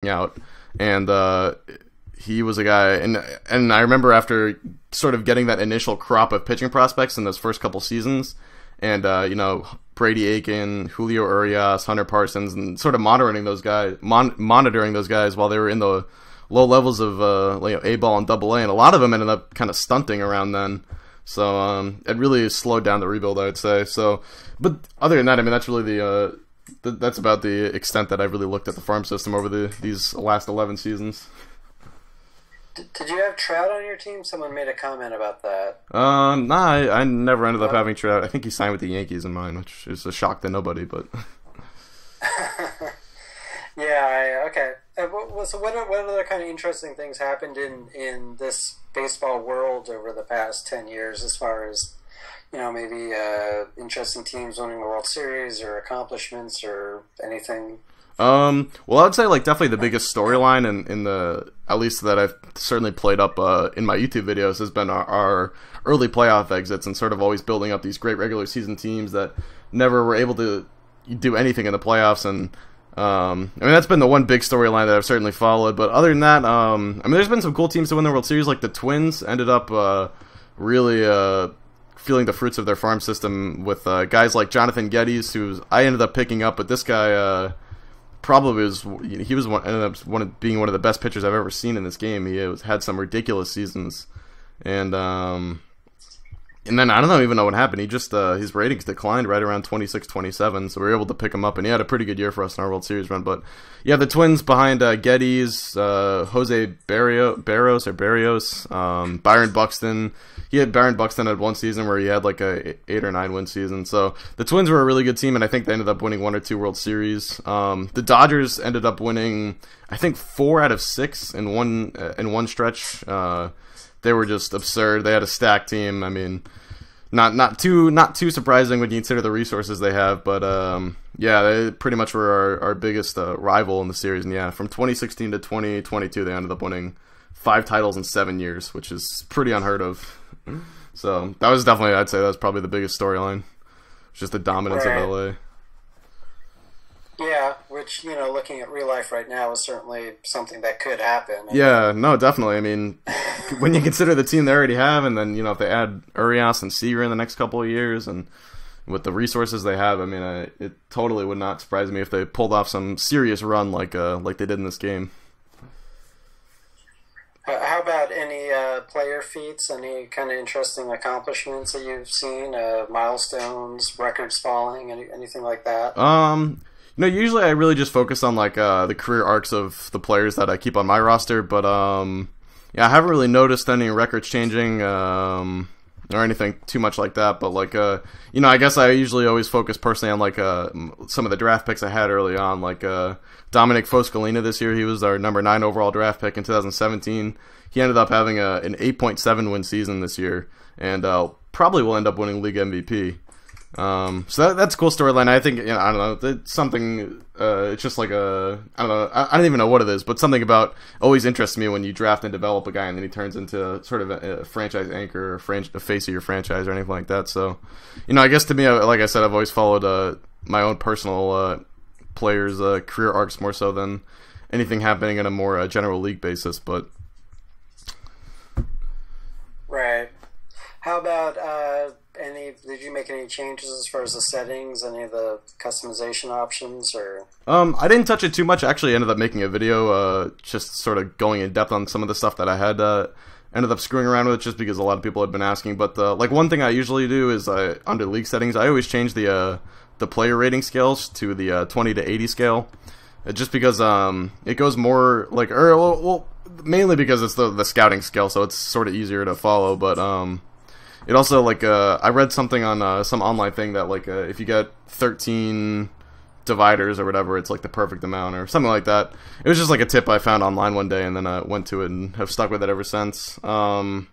out, and he was a guy, and I remember after sort of getting that initial crop of pitching prospects in those first couple seasons, and Brady Aiken, Julio Urias, Hunter Parsons, and sort of monitoring those guys, while they were in the low levels of A ball and Double A, and a lot of them ended up kind of stunting around then. So it really slowed down the rebuild, I would say. So, but other than that, I mean, that's really that's about the extent that I've really looked at the farm system over these last 11 seasons. Did you have Trout on your team? Someone made a comment about that. Nah, I never ended up having Trout. I think he signed with the Yankees in mine, which is a shock to nobody, but... Yeah, okay. So what other kind of interesting things happened in this baseball world over the past 10 years as far as, maybe interesting teams winning the World Series or accomplishments or anything? Well, I'd say definitely the biggest storyline in the, at least that I've certainly played up in my YouTube videos, has been our early playoff exits and sort of always building up these great regular season teams that never were able to do anything in the playoffs. And I mean, that's been the one big storyline that I've certainly followed. But other than that, I mean, there's been some cool teams to win the World Series. Like the Twins ended up really feeling the fruits of their farm system with guys like Jonathan Geddes, who I ended up picking up. But this guy probably ended up being one of the best pitchers I've ever seen in this game. He had some ridiculous seasons, and then I don't even know what happened. He just his ratings declined right around 26, 27, so we were able to pick him up, and he had a pretty good year for us in our World Series run. But yeah, the Twins behind Geddes, Jose Barrios, Byron Buxton. He had Byron Buxton at one season where he had like a 8 or 9 win season. So the Twins were a really good team, and I think they ended up winning 1 or 2 World Series. The Dodgers ended up winning, I think, 4 out of 6 in one stretch. They were just absurd. They had a stacked team. I mean, not too surprising when you consider the resources they have. But yeah, they pretty much were our biggest rival in the series. And yeah, from 2016 to 2022, they ended up winning 5 titles in 7 years, which is pretty unheard of. So that was definitely, I'd say, that was probably the biggest storyline. Just the dominance of LA. Yeah, which, looking at real life right now is certainly something that could happen. Yeah, no, definitely. I mean, when you consider the team they already have, and then, if they add Urias and Seager in the next couple of years, and with the resources they have, I mean, it totally would not surprise me if they pulled off some serious run like they did in this game. How about any player feats, any kind of interesting accomplishments that you've seen, milestones, records falling, anything like that? Usually I really just focus on the career arcs of the players that I keep on my roster, but yeah, I haven't really noticed any records changing or anything too much like that. But I guess I usually always focus personally on some of the draft picks I had early on, Dominic Foscalina this year. He was our number 9 overall draft pick in 2017. He ended up having an 8.7 win season this year, and probably will end up winning league MVP. So that's a cool storyline. I think, I don't know, it's something, it's just I don't know, I don't even know what it is, but something about always interests me when you draft and develop a guy and then he turns into sort of a franchise anchor or a face of your franchise or anything like that. So, I guess to me, like I said, I've always followed my own personal players' career arcs more so than anything happening in a more general league basis, but... Right. How about did you make any changes as far as the settings, any of the customization options, or? I didn't touch it too much. I actually ended up making a video just sort of going in depth on some of the stuff that I had ended up screwing around with just because a lot of people had been asking. But one thing I usually do is under league settings, I always change the player rating scales to the 20 to 80 scale, just because it goes more mainly because it's the scouting scale, so it's sort of easier to follow. But it also, I read something on some online thing that, if you get 13 dividers or whatever, it's, the perfect amount or something like that. It was just, a tip I found online one day, and then I went to it and have stuck with it ever since. And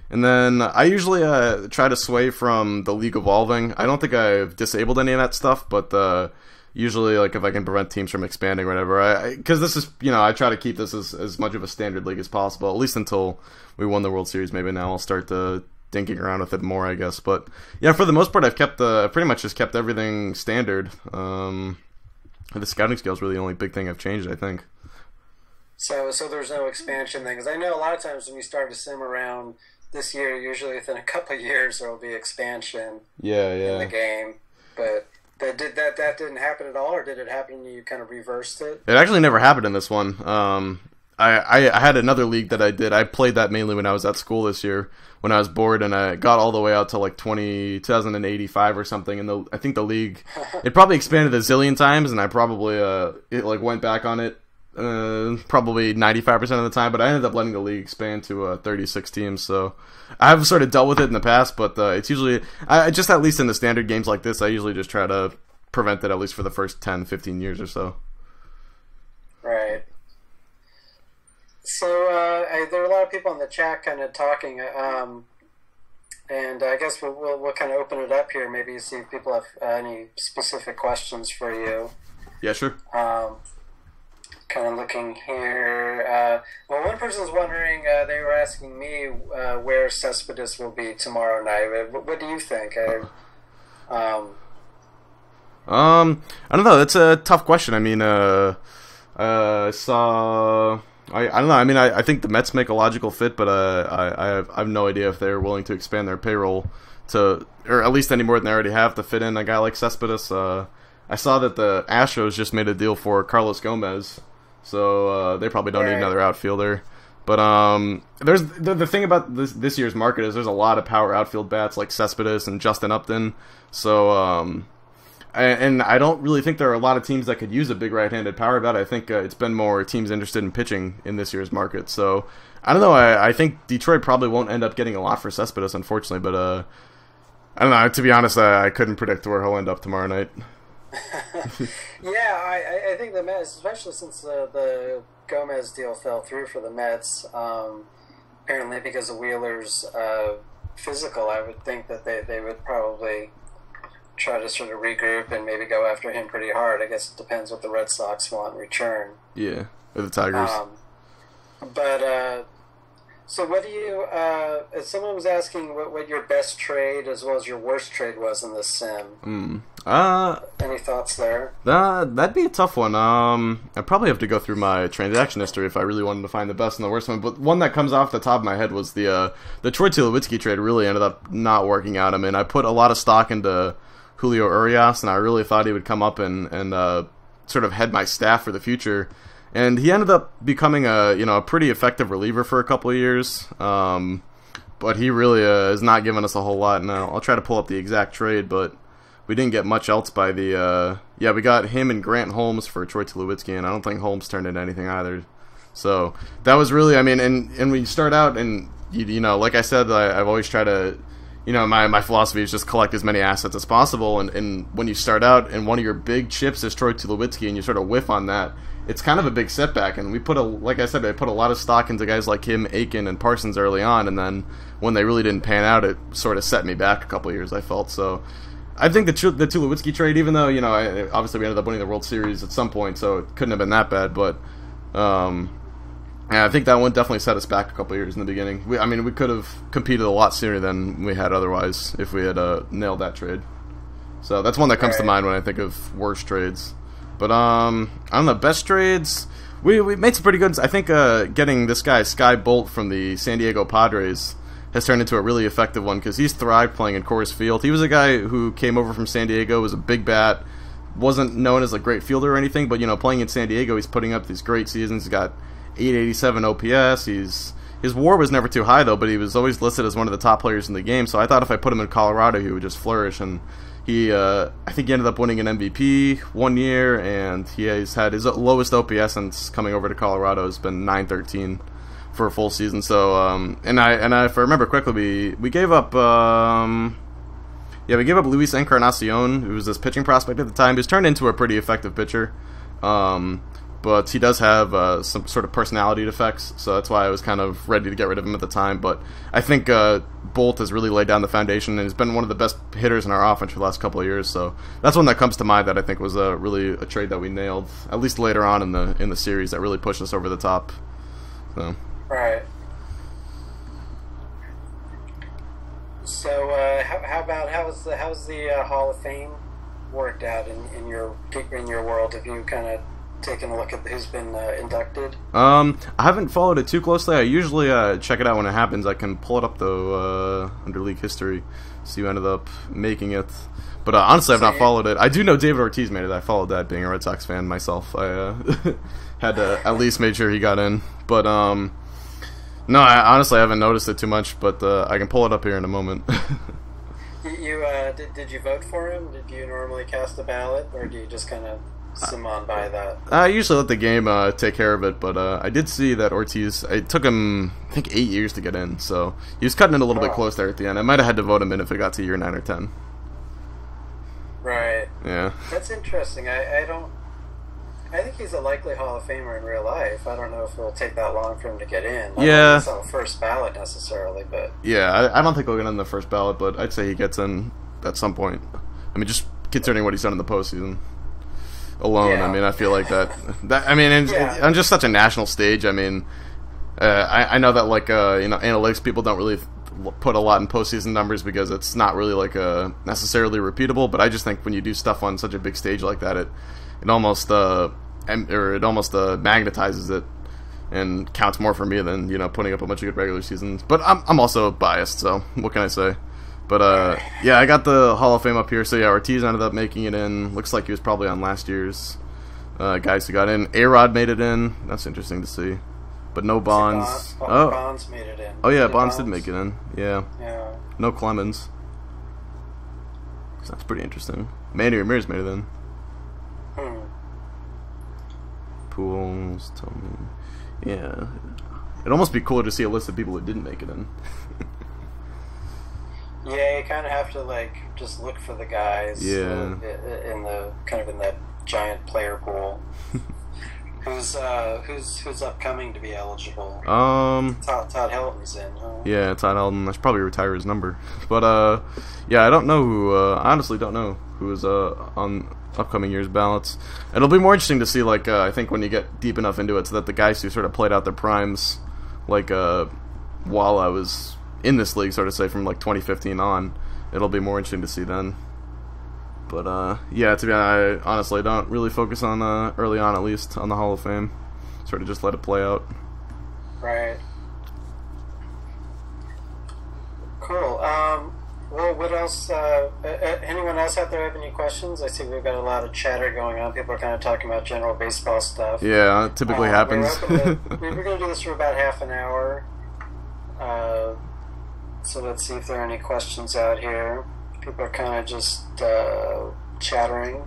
then I usually try to sway from the league evolving. I don't think I've disabled any of that stuff, but usually, if I can prevent teams from expanding or whatever, because this is, I try to keep this as much of a standard league as possible, at least until we won the World Series. Maybe now I'll start to dinking around with it more, I guess. But yeah, for the most part, I've kept pretty much just kept everything standard. The scouting scale is really the only big thing I've changed, I think. So there's no expansion then, because I know a lot of times when you start a sim around this year, usually within a couple of years there will be expansion Yeah, in the yeah. game. But that didn't happen at all, or did it happen and you kind of reversed it? It actually never happened in this one. I had another league that I did. I played that mainly when I was at school this year, when I was bored, and I got all the way out to like 2085 or something. And I think the league, it probably expanded a zillion times, and I probably it like went back on it probably 95% of the time. But I ended up letting the league expand to 36 teams. So I've sort of dealt with it in the past, but it's usually I just at least in the standard games like this, I usually just try to prevent it at least for the first 10, 15 years or so. Right. So there are a lot of people in the chat kind of talking, and I guess we'll kind of open it up here. Maybe see if people have any specific questions for you. Yeah, sure. Kind of looking here. Well, one person's wondering. They were asking me where Cespedes will be tomorrow night. What do you think? I don't know. That's a tough question. I mean, I saw. I don't know. I mean, I think the Mets make a logical fit, but I have no idea if they're willing to expand their payroll to, or at least any more than they already have, to fit in a guy like Cespedes. I saw that the Astros just made a deal for Carlos Gomez, so they probably don't need another outfielder. But there's the thing about this year's market is there's a lot of power outfield bats like Cespedes and Justin Upton. So and I don't really think there are a lot of teams that could use a big right-handed power bat. I think it's been more teams interested in pitching in this year's market. So I don't know. I think Detroit probably won't end up getting a lot for Cespedes, unfortunately. But I don't know. To be honest, I couldn't predict where he'll end up tomorrow night. Yeah, I think the Mets, especially since the Gomez deal fell through for the Mets, apparently because of Wheeler's physical, I would think that they would probably try to sort of regroup and maybe go after him pretty hard. I guess it depends what the Red Sox want in return. Yeah, or the Tigers. But so what do you? Someone was asking what your best trade as well as your worst trade was in this sim. Any thoughts there? That'd be a tough one. I'd probably have to go through my transaction history if I really wanted to find the best and the worst one. But one that comes off the top of my head was the Troy Tulowitzki trade. Really ended up not working out. I mean, I put a lot of stock into Julio Urias, and I really thought he would come up and sort of head my staff for the future. And he ended up becoming a pretty effective reliever for a couple of years. But he really is not giving us a whole lot. And I'll try to pull up the exact trade, but we didn't get much else by the we got him and Grant Holmes for Troy Tulowitzki, and I don't think Holmes turned into anything either. So that was really, I mean, and when you start out, and you know, like I said, I've always tried to, you know, my philosophy is just collect as many assets as possible, and when you start out and one of your big chips is Troy Tulowitzki and you sort of whiff on that, it's kind of a big setback. And like I said, I put a lot of stock into guys like him, Aiken, and Parsons early on, and then when they really didn't pan out, it sort of set me back a couple of years, I felt. So I think the Tulowitzki trade, even though, you know, obviously we ended up winning the World Series at some point, so it couldn't have been that bad, but yeah, I think that one definitely set us back a couple of years in the beginning. We could have competed a lot sooner than we had otherwise if we had nailed that trade. So that's one that comes to mind when I think of worst trades. But I don't know, best trades. We made some pretty good. I think getting this guy Sky Bolt from the San Diego Padres has turned into a really effective one because he's thrived playing in Coors Field. He was a guy who came over from San Diego, was a big bat, wasn't known as a great fielder or anything, but, you know, playing in San Diego, he's putting up these great seasons. He's got 887 OPS. His WAR was never too high though, but he was always listed as one of the top players in the game. So I thought if I put him in Colorado, he would just flourish. And he, I think he ended up winning an MVP one year, and he's had his lowest OPS since coming over to Colorado has been 913 for a full season. So and if I remember correctly, we gave up we gave up Luis Encarnacion, who was this pitching prospect at the time. He's turned into a pretty effective pitcher. But he does have some sort of personality defects, so that's why I was kind of ready to get rid of him at the time. But I think Bolt has really laid down the foundation and has been one of the best hitters in our offense for the last couple of years. So that's one that comes to mind that I think was really a trade that we nailed, at least later on in the series, that really pushed us over the top. So. Right. So how's the Hall of Fame worked out in your world? Have you kind of taken a look at who's been inducted? I haven't followed it too closely. I usually check it out when it happens. I can pull it up though under league history, see who ended up making it. But honestly, I've not followed it. I do know David Ortiz made it. I followed that, being a Red Sox fan myself. I had to at least make sure he got in. But no, I honestly haven't noticed it too much. But I can pull it up here in a moment. Did you vote for him? Did you normally cast a ballot, or do you just kind of sim on by that? I usually let the game take care of it, but I did see that Ortiz, it took him, I think, 8 years to get in, so he was cutting it a little bit close there at the end. I might have had to vote him in if it got to year 9 or 10. Right. Yeah. That's interesting. I think he's a likely Hall of Famer in real life. I don't know if it'll take that long for him to get in. I don't think it's on the first ballot necessarily, but... Yeah, I don't think he'll get in the first ballot, but I'd say he gets in at some point. I mean, just considering what he's done in the postseason alone, I mean, I feel like that I mean, on just such a national stage, I mean, I know that, like, analytics people don't really put a lot in postseason numbers because it's not really, like, necessarily repeatable, but I just think when you do stuff on such a big stage like that, it almost magnetizes it and counts more for me than, putting up a bunch of good regular seasons. But I'm also biased, so what can I say? But yeah, I got the Hall of Fame up here. So yeah, Ortiz ended up making it in. Looks like he was probably on last year's guys who got in. A-Rod made it in. That's interesting to see. But no Bonds. Bonds made it in. Oh yeah, Bonds did make it in. Yeah. Yeah. No Clemens. So that's pretty interesting. Manny Ramirez made it in. Pools, tell me. Yeah. It'd almost be cooler to see a list of people who didn't make it in. Yeah, you kind of have to just look for the guys. Yeah. In that giant player pool. Who's upcoming to be eligible? Todd Helton's in. Huh? Yeah, Todd Helton. I should probably retire his number. But yeah, I don't know who. I honestly don't know who is on upcoming year's ballots. It'll be more interesting to see. I think when you get deep enough into it, so that the guys who sort of played out their primes, while I was in this league, sort of say from 2015 on, it'll be more interesting to see then. But yeah, to be honest, I honestly don't really focus on early on, at least on the Hall of Fame. Sort of just let it play out. Right. Cool. Well, what else? Anyone else out there have any questions? I see we've got a lot of chatter going on. People are kind of talking about general baseball stuff. Yeah, it typically happens. We're going to do this for about half an hour. So let's see if there are any questions out here. People are kind of just chattering.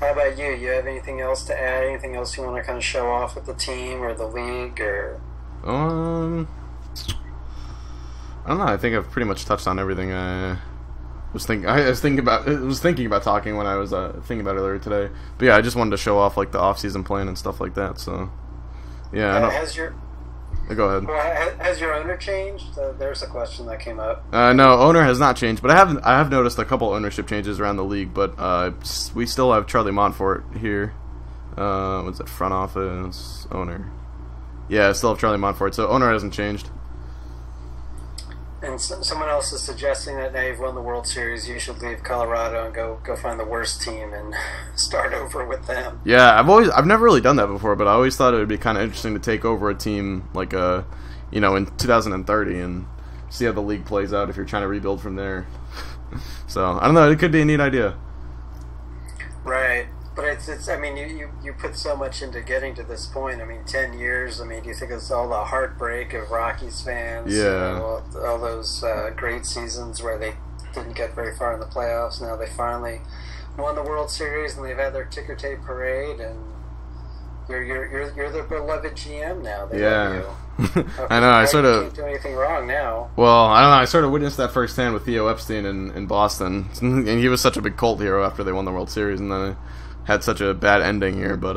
How about you? You have anything else to add? Anything else you want to kind of show off with the team or the league? Or I don't know. I think I've pretty much touched on everything I was thinking about talking when I was thinking about it earlier today. But yeah, I just wanted to show off the off-season plan and stuff like that. So yeah, go ahead. Well, has your owner changed? There's a question that came up. No, owner has not changed, but I have noticed a couple ownership changes around the league. But we still have Charlie Montfort here. What's it? Front office owner. Yeah, I still have Charlie Montfort. So owner hasn't changed. And someone else is suggesting that now you've won the World Series, you should leave Colorado and go find the worst team and start over with them. Yeah, I've never really done that before, but I always thought it would be kind of interesting to take over a team in 2030 and see how the league plays out if you're trying to rebuild from there. So I don't know, it could be a neat idea. Right. But it's I mean, you put so much into getting to this point. I mean, 10 years. I mean, do you think it's all the heartbreak of Rockies fans? Yeah. All those great seasons where they didn't get very far in the playoffs. Now they finally won the World Series and they've had their ticker tape parade, and you're their beloved GM now. They love you. I know. I sort of can't do anything wrong now. Well, I don't know. I sort of witnessed that firsthand with Theo Epstein in Boston, and he was such a big cult hero after they won the World Series, and then had such a bad ending here. But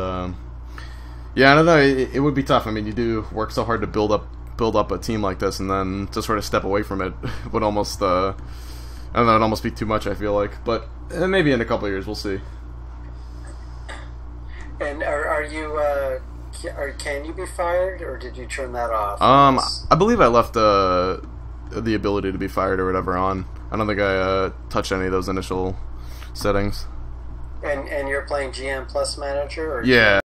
yeah, I don't know. It would be tough. I mean, you do work so hard to build up a team like this, and then to sort of step away from it would almost I don't know. It'd almost be too much, I feel like. But maybe in a couple of years, we'll see. And are you? Can you be fired, or did you turn that off? I believe I left the ability to be fired or whatever on. I don't think I touched any of those initial settings. And you're playing GM plus manager, or Yeah.